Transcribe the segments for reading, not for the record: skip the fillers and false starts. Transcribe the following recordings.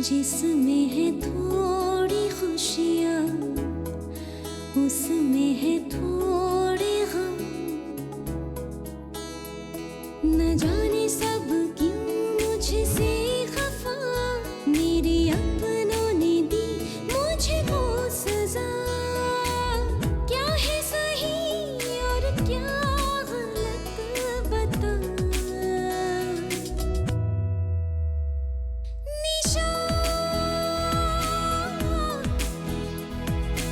जिसमें है थोड़ी खुशियाँ, उसमें है थोड़े गम। न जाने सब क्यों मुझसे खफा, मेरे अपनों ने दी मुझे वो सजा। क्या है सही और क्या गलत बता। निशा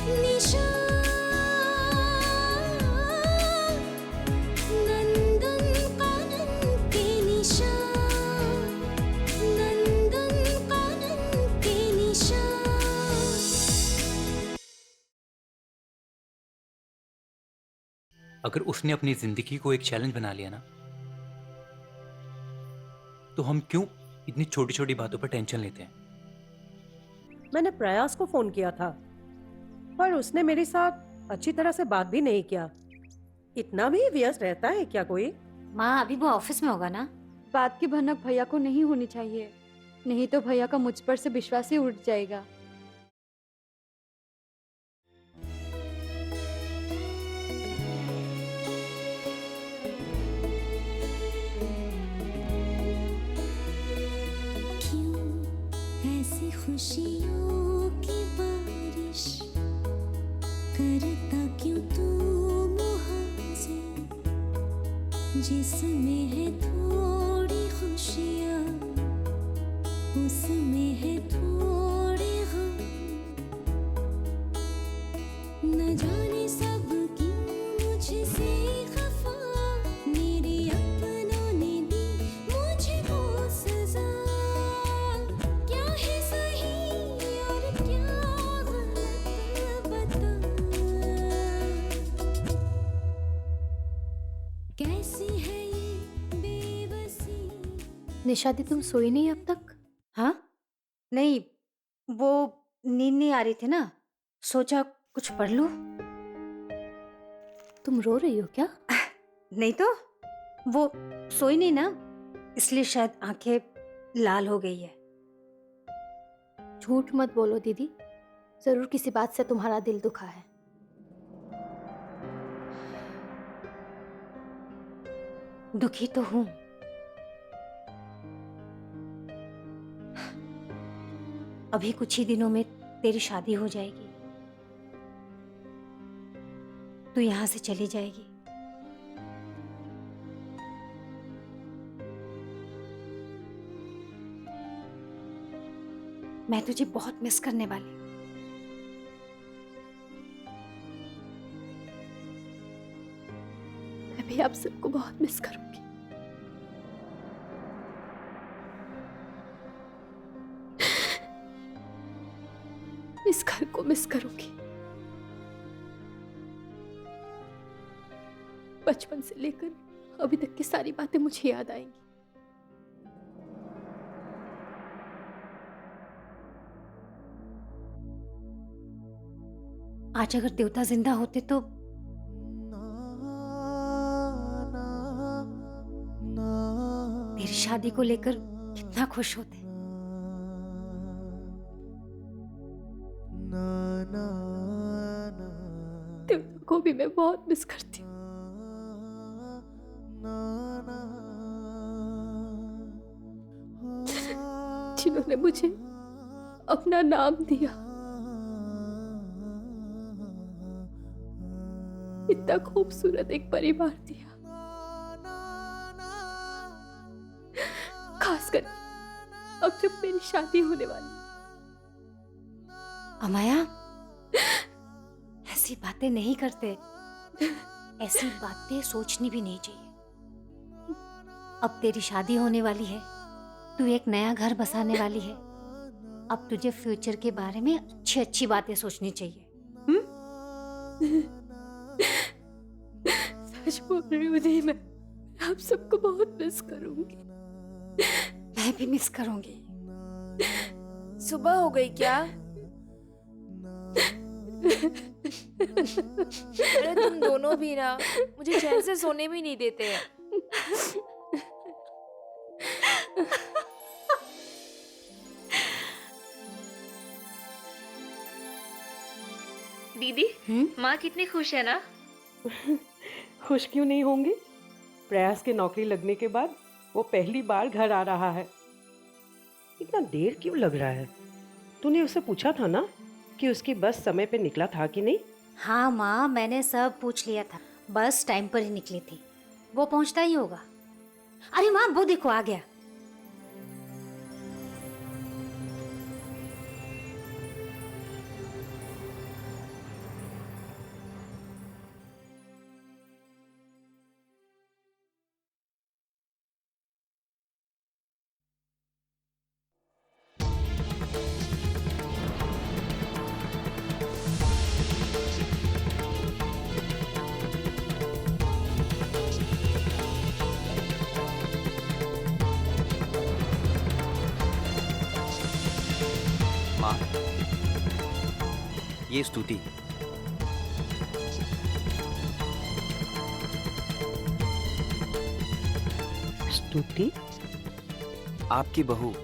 निशा नंदन कानन के निशा, नंदन कानन के निशा। अगर उसने अपनी जिंदगी को एक चैलेंज बना लिया ना, तो हम क्यों इतनी छोटी छोटी बातों पर टेंशन लेते हैं? मैंने प्रयास को फोन किया था, पर उसने मेरे साथ अच्छी तरह से बात भी नहीं किया। इतना भी व्यस्त रहता है क्या कोई? माँ अभी वो ऑफिस में होगा ना। बात की भनक भैया को नहीं होनी चाहिए, नहीं तो भैया का मुझ पर से विश्वास ही उठ जाएगा। क्यों ऐसी खुशियों की बारिश करता क्यों तू मुहासे, जिसमें है थोड़ी खुशियाँ, उसमें है थोड़े गम। न जाने सब क्यों मुझसे खफा, मेरे अपनों ने दी मुझे वो सजा। क्या है सही और क्या गलत बता। कैसी है ये बेबसी। निशादी तुम सोई नहीं अब तक? हाँ नहीं, वो नींद नहीं आ रही थी ना, सोचा कुछ पढ़ लूं। तुम रो रही हो क्या? नहीं तो, वो सोई नहीं ना, इसलिए शायद आंखें लाल हो गई है। झूठ मत बोलो दीदी, जरूर किसी बात से तुम्हारा दिल दुखा है। दुखी तो हूं। अभी कुछ ही दिनों में तेरी शादी हो जाएगी, तू यहां से चली जाएगी। मैं तुझे बहुत मिस करने वाली हूं। मैं भी आप सबको बहुत मिस करूंगी। इस घर को मिस करूंगी। बचपन से लेकर अभी तक की सारी बातें मुझे याद आएंगी। आज अगर देवता जिंदा होते तो तेरी शादी को लेकर कितना खुश होते। देवता को भी मैं बहुत मिस करती हूँ। जिन्होंने मुझे अपना नाम दिया, इतना खूबसूरत एक परिवार दिया, खासकर अब जब मेरी शादी होने वाली। अमाया, ऐसी बातें नहीं करते, ऐसी बातें सोचनी भी नहीं चाहिए। अब तेरी शादी होने वाली है, तू एक नया घर बसाने वाली है। अब तुझे फ्यूचर के बारे में अच्छी अच्छी बातें सोचनी चाहिए। सच बोल रही हूँ दी, मैं आप सबको बहुत मिस करूंगी। मैं भी मिस करूंगी। सुबह हो गई क्या? अरे तुम दोनों भी ना मुझे चैन से सोने भी नहीं देते हैं। दीदी माँ कितनी खुश है ना। खुश क्यों नहीं होंगी? प्रयास के नौकरी लगने के बाद वो पहली बार घर आ रहा है। इतना देर क्यों लग रहा है? तूने उससे पूछा था ना कि उसकी बस समय पे निकला था कि नहीं? हाँ माँ, मैंने सब पूछ लिया था। बस टाइम पर ही निकली थी, वो पहुंचता ही होगा। अरे माँ, वो देखो आ गया। माँ, ये स्तुति। स्तुति? आपकी बहू।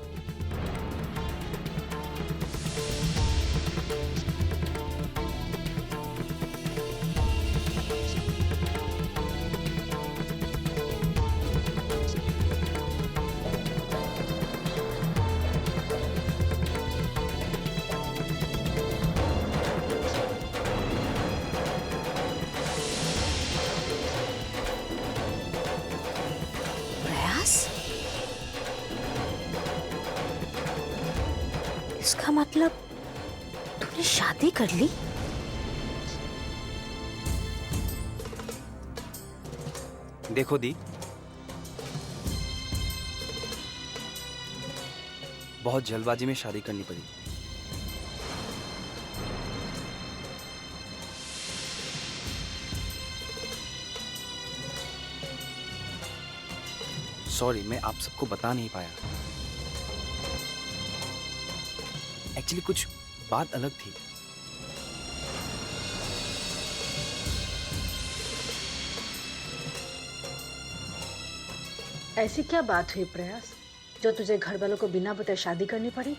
प्रयास? इसका मतलब तूने शादी कर ली? देखो दी, बहुत जल्दबाजी में शादी करनी पड़ी। सॉरी, मैं आप सबको बता नहीं पाया। एक्चुअली कुछ बात अलग थी। ऐसी क्या बात हुई प्रयास, जो तुझे घर वालों को बिना बताए शादी करनी पड़ी?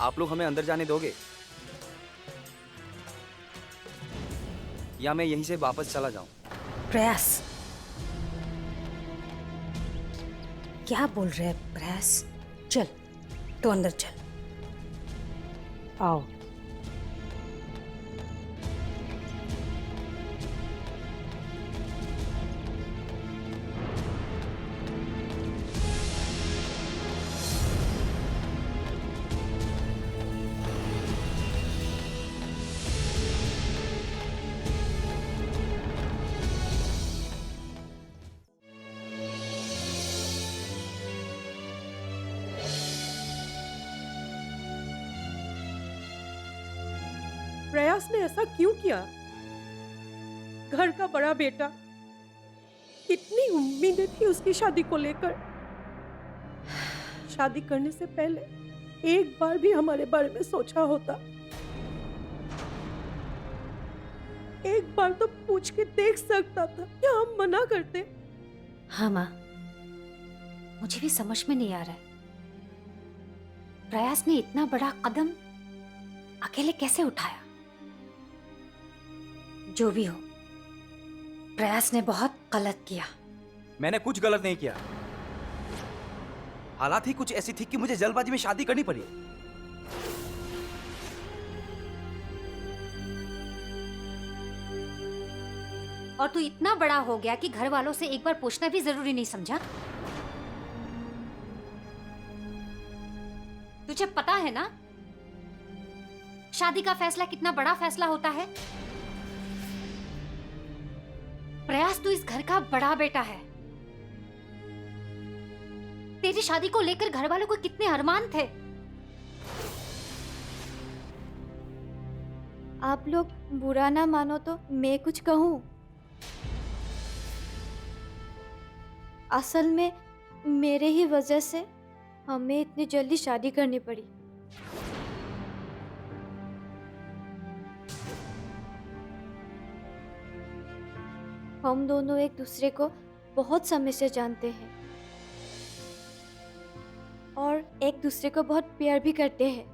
आप लोग हमें अंदर जाने दोगे या मैं यहीं से वापस चला जाऊं? प्रयास, क्या बोल रहे हैं प्रयास? चल, तो अंदर चल। आओ। प्रयास ने ऐसा क्यों किया? घर का बड़ा बेटा, कितनी उम्मीदें थी उसकी शादी को लेकर। शादी करने से पहले एक बार भी हमारे बारे में सोचा होता। एक बार तो पूछ के देख सकता था, क्या हम मना करते? हाँ माँ, मुझे भी समझ में नहीं आ रहा है, प्रयास ने इतना बड़ा कदम अकेले कैसे उठाया। जो भी हो, प्रयास ने बहुत गलत किया। मैंने कुछ गलत नहीं किया। हालात ही कुछ ऐसी थी कि मुझे जल्दबाजी में शादी करनी पड़ी। और तू इतना बड़ा हो गया कि घर वालों से एक बार पूछना भी जरूरी नहीं समझा? तुझे पता है ना, शादी का फैसला कितना बड़ा फैसला होता है। प्रयास, तू इस घर का बड़ा बेटा है। तेरी शादी को लेकर घर वालों को कितने अरमान थे। आप लोग बुरा ना मानो तो मैं कुछ कहूँ। असल में मेरे ही वजह से हमें इतनी जल्दी शादी करनी पड़ी। हम दोनों एक दूसरे को बहुत समय से जानते हैं और एक दूसरे को बहुत प्यार भी करते हैं।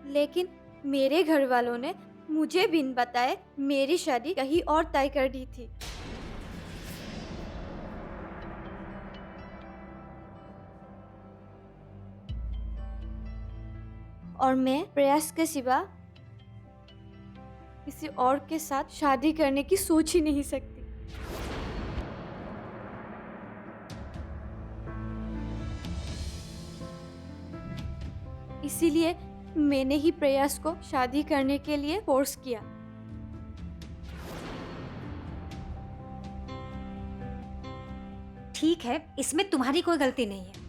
लेकिन मेरे घर वालों ने मुझे बिन बताए मेरी शादी कहीं और तय कर दी थी। और मैं प्रयास के सिवा किसी और के साथ शादी करने की सोच ही नहीं सकती। इसीलिए मैंने ही प्रयास को शादी करने के लिए फोर्स किया। ठीक है, इसमें तुम्हारी कोई गलती नहीं है।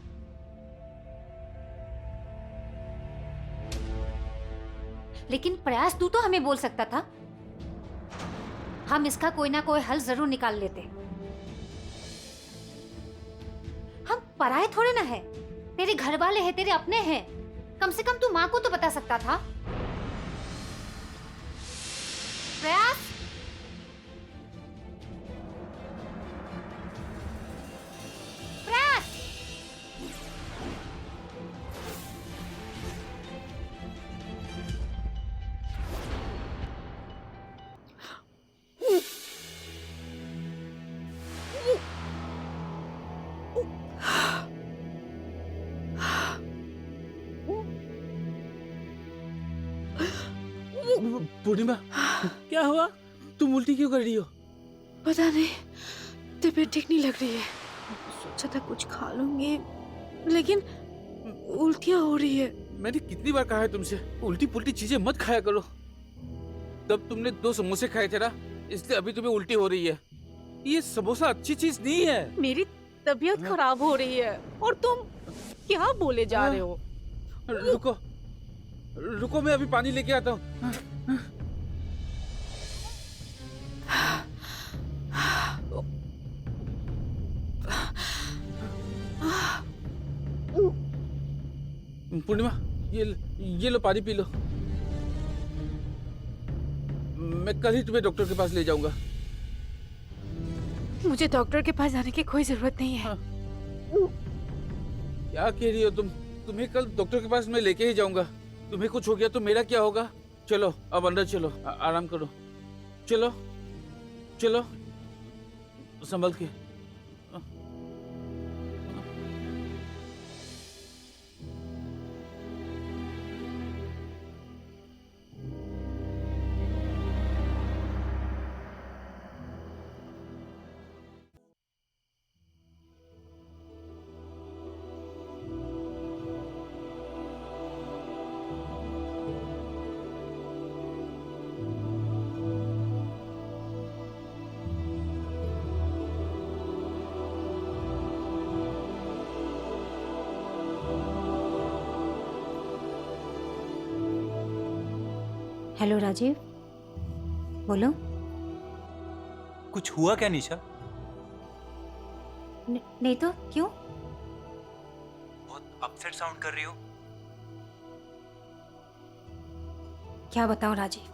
लेकिन प्रयास तू तो हमें बोल सकता था, हम इसका कोई ना कोई हल जरूर निकाल लेते। हम पराये थोड़े ना है, तेरे घर वाले हैं, तेरे अपने हैं। कम से कम तू माँ को तो बता सकता था। प्रयास, प्रयास, पूर्णिमा, क्या हुआ? तुम उल्टी क्यों कर रही हो? पता नहीं, तबीयत ठीक नहीं लग रही है। सोचा था कुछ खा लूंगी, लेकिन उल्टियाँ हो रही है। मैंने कितनी बार कहा है तुमसे उल्टी पुल्टी चीजें मत खाया करो। तब तुमने 2 समोसे खाए थे ना, इसलिए अभी तुम्हें उल्टी हो रही है। ये समोसा अच्छी चीज नहीं है। मेरी तबीयत खराब हो रही है और तुम क्या बोले जा रहे हो? रुको रुको, मैं अभी पानी लेके आता हूँ। पूर्णिमा, ये लो पानी पी लो। मैं कल ही तुम्हें डॉक्टर के पास ले जाऊंगा। मुझे डॉक्टर के पास जाने की कोई जरूरत नहीं है। क्या कह रही हो तुम? तुम्हें कल डॉक्टर के पास मैं लेके ही जाऊंगा। तुम्हें कुछ हो गया तो मेरा क्या होगा? चलो अब अंदर चलो, आराम करो। चलो चलो, संभल के। हेलो राजीव, बोलो। कुछ हुआ क्या निशा? नहीं तो क्यों? बहुत अपसेट साउंड कर रही हो। क्या बताऊं राजीव,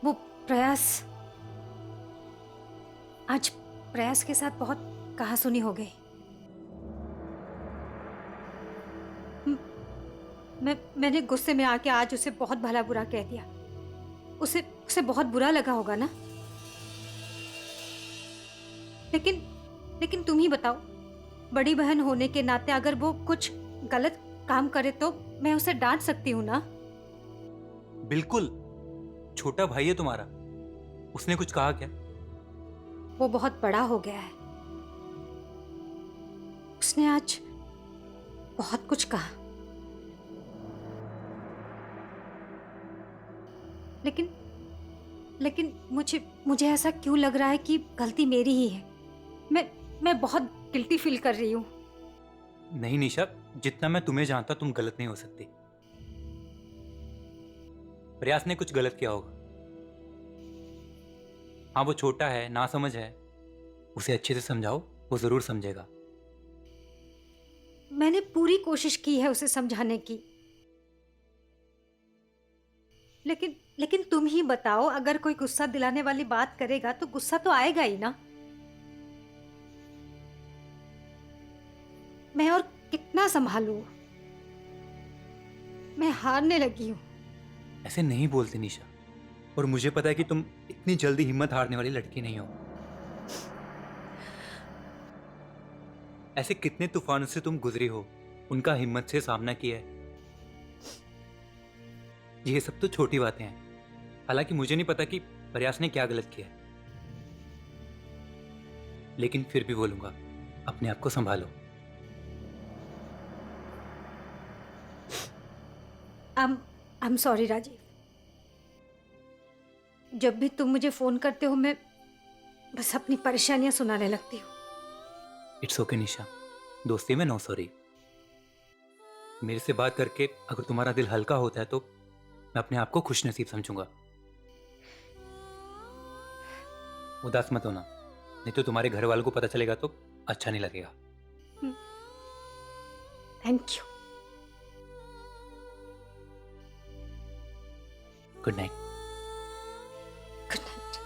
वो प्रयास, आज प्रयास के साथ बहुत कहासुनी हो गई। मैंने गुस्से में आके आज उसे बहुत भला बुरा कह दिया। उसे बहुत बुरा लगा होगा ना। लेकिन तुम ही बताओ, बड़ी बहन होने के नाते अगर वो कुछ गलत काम करे तो मैं उसे डांट सकती हूँ ना? बिल्कुल, छोटा भाई है तुम्हारा, उसने कुछ कहा क्या? वो बहुत बड़ा हो गया है, उसने आज बहुत कुछ कहा। लेकिन मुझे ऐसा क्यों लग रहा है कि गलती मेरी ही है। मैं बहुत गिल्टी फील कर रही हूँ। नहीं निशा, जितना मैं तुम्हें जानता तुम गलत नहीं हो सकती। प्रयास ने कुछ गलत किया होगा। हाँ, वो छोटा है, ना समझ है, उसे अच्छे से समझाओ, वो जरूर समझेगा। मैंने पूरी कोशिश की है उसे समझाने की, लेकिन लेकिन तुम ही बताओ, अगर कोई गुस्सा दिलाने वाली बात करेगा तो गुस्सा तो आएगा ही ना। मैं और कितना संभालूं? मैं हारने लगी हूं। ऐसे नहीं बोलते निशा, और मुझे पता है कि तुम इतनी जल्दी हिम्मत हारने वाली लड़की नहीं हो। ऐसे कितने तूफानों से तुम गुजरी हो, उनका हिम्मत से सामना किया है। ये सब तो छोटी बातें हैं। हालांकि मुझे नहीं पता कि प्रयास ने क्या गलत किया है, लेकिन फिर भी बोलूंगा, अपने आप को संभालो। I am sorry Rajiv. जब भी तुम मुझे फोन करते हो मैं बस अपनी परेशानियां सुनाने लगती हूँ। इट्स ओके निशा, दोस्ती में नो सॉरी। मेरे से बात करके अगर तुम्हारा दिल हल्का होता है तो मैं अपने आप को खुश नसीब समझूंगा। उदास मत होना, नहीं तो तुम्हारे घर वालों को पता चलेगा तो अच्छा नहीं लगेगा। Thank you. Good night. Good night.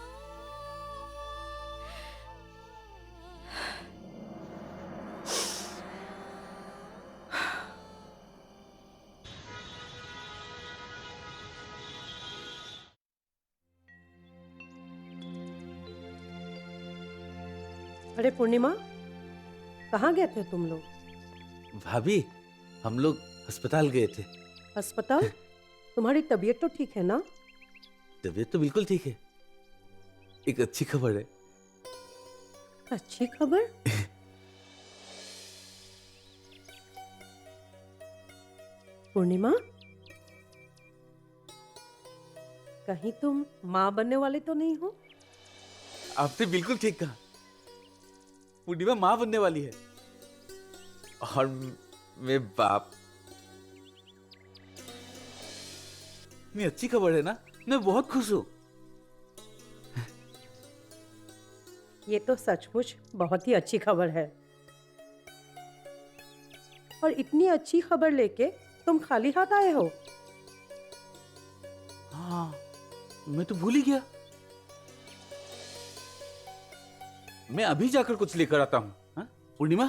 अरे पूर्णिमा, कहाँ गए थे तुम लोग? भाभी, हम लोग अस्पताल गए थे। अस्पताल? तुम्हारी तबीयत तो ठीक है ना? तबीयत तो बिल्कुल ठीक है। एक अच्छी खबर है। अच्छी खबर? पूर्णिमा, कहीं तुम माँ बनने वाले तो नहीं हो? आपने बिल्कुल ठीक कहा। पूर्णिमा माँ बनने वाली है और मैं बाप। इतनी अच्छी खबर है ना, मैं बहुत खुश हूँ। ये तो सचमुच बहुत ही अच्छी खबर है। और इतनी अच्छी खबर लेके तुम खाली हाथ आए हो? हाँ, मैं तो भूल ही गया। मैं अभी जाकर कुछ लेकर आता हूँ। हाँ? पूर्णिमा,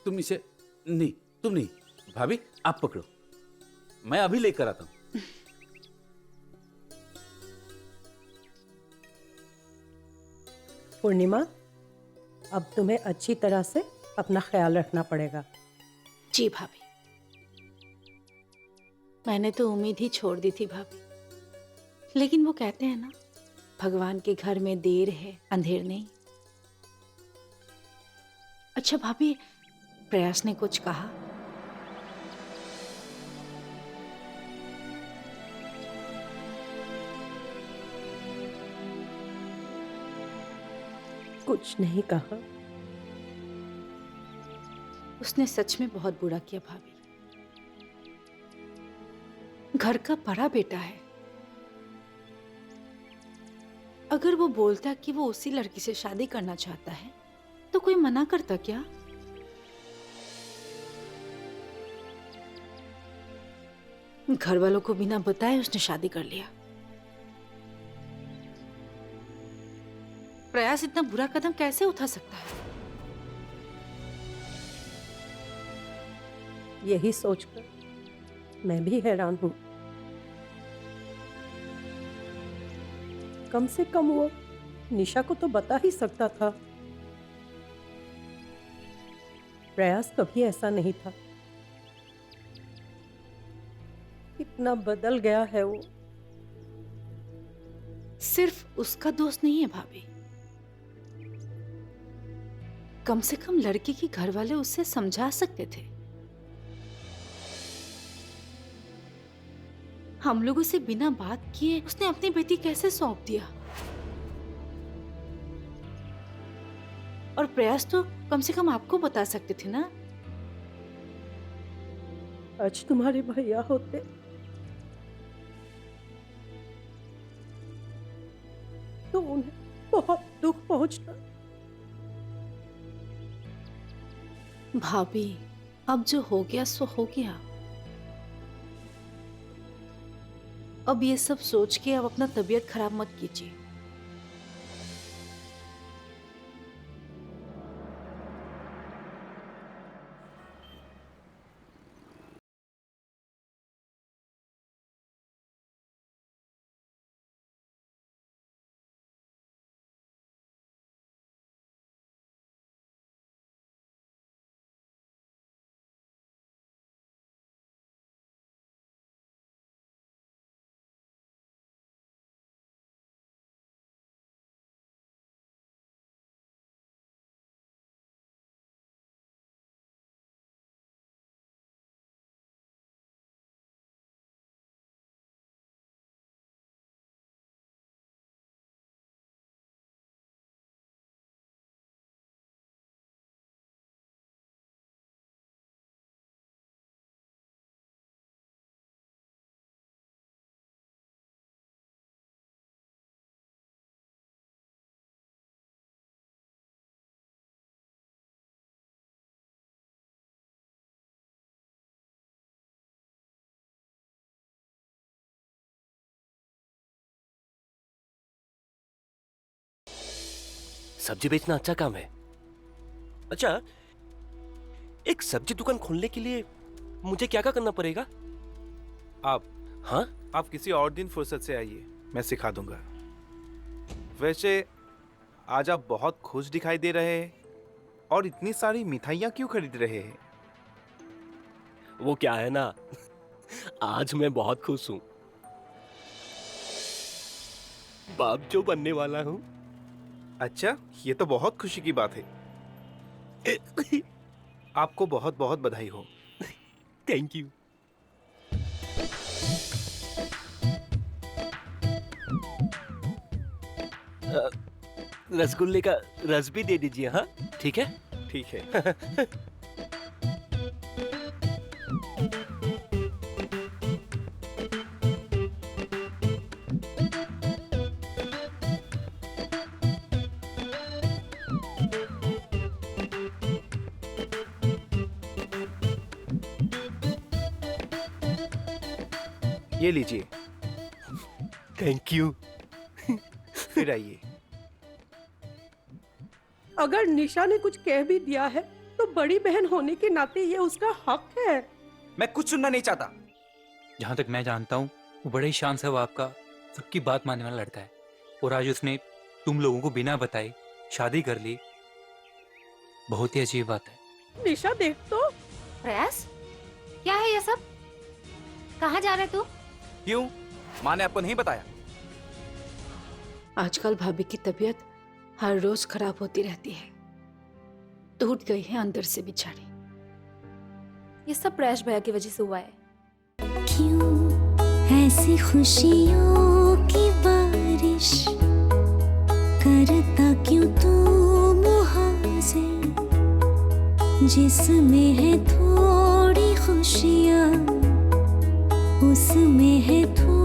तुम इसे नहीं, तुम नहीं, भाभी आप पकड़ो, मैं अभी लेकर आता हूँ। पूर्णिमा, अब तुम्हें अच्छी तरह से अपना ख्याल रखना पड़ेगा। जी भाभी, मैंने तो उम्मीद ही छोड़ दी थी भाभी, लेकिन वो कहते हैं ना, भगवान के घर में देर है अंधेर नहीं। अच्छा भाभी, प्रयास ने कुछ कहा? कुछ नहीं कहा। उसने सच में बहुत बुरा किया भाभी। घर का बड़ा बेटा है। अगर वो बोलता कि वो उसी लड़की से शादी करना चाहता है तो कोई मना करता क्या? घर वालों को बिना बताए उसने शादी कर लिया। प्रयास इतना बुरा कदम कैसे उठा सकता है? यही सोचकर मैं भी हैरान हूं। कम से कम वो निशा को तो बता ही सकता था। प्रयास कभी ऐसा नहीं था। इतना बदल गया है वो। सिर्फ उसका दोष नहीं है भाभी, कम से कम लड़की के घर वाले उससे समझा सकते थे। हम लोगों से बिना बात किए उसने अपनी बेटी कैसे सौंप दिया? और प्रयास तो कम से कम आपको बता सकते थे ना। आज तुम्हारे भैया होते तो उन्हें बहुत दुख पहुंचता। भाभी, अब जो हो गया सो हो गया। अब ये सब सोच के अब अपना तबीयत खराब मत कीजिए। सब्जी बेचना अच्छा काम है। अच्छा, एक सब्जी दुकान खोलने के लिए मुझे क्या क्या करना पड़ेगा? हाँ, आप किसी और दिन फुर्सत से आइए, मैं सिखा दूंगा। वैसे आज आप बहुत खुश दिखाई दे रहे हैं और इतनी सारी मिठाइयाँ क्यों खरीद रहे हैं? वो क्या है ना, आज मैं बहुत खुश हूँ। बाप जो बनने वाला हूँ। अच्छा, ये तो बहुत खुशी की बात है। आपको बहुत बहुत बधाई हो। Thank you. रसगुल्ले का रस भी दे दीजिए। हाँ ठीक है। ठीक है। ये लीजिए। Thank you. फिर आइए। अगर निशा ने कुछ कह भी दिया है तो बड़ी बहन होने के नाते ये उसका हक है। मैं कुछ सुनना नहीं चाहता। जहाँ तक मैं जानता हूँ वो बड़े ही शान से आपका सबकी बात मानने वाला लड़का है, और आज उसने तुम लोगों को बिना बताए शादी कर ली। बहुत ही अजीब बात है। निशा देख तो। प्रयास, क्या है ये सब? कहाँ जा रहे तू? क्यों? माँ ने आपको नहीं बताया? आजकल भाभी की तबीयत हर रोज खराब होती रहती है, टूट गई है अंदर से बेचारी। ये सब प्रयास भैया की वजह से हुआ है। क्यों ऐसी खुशियों की बारिश करता क्यों तू मुहाजिर, जिसमें है थोड़ी खुशियाँ उसमें है थोड़ी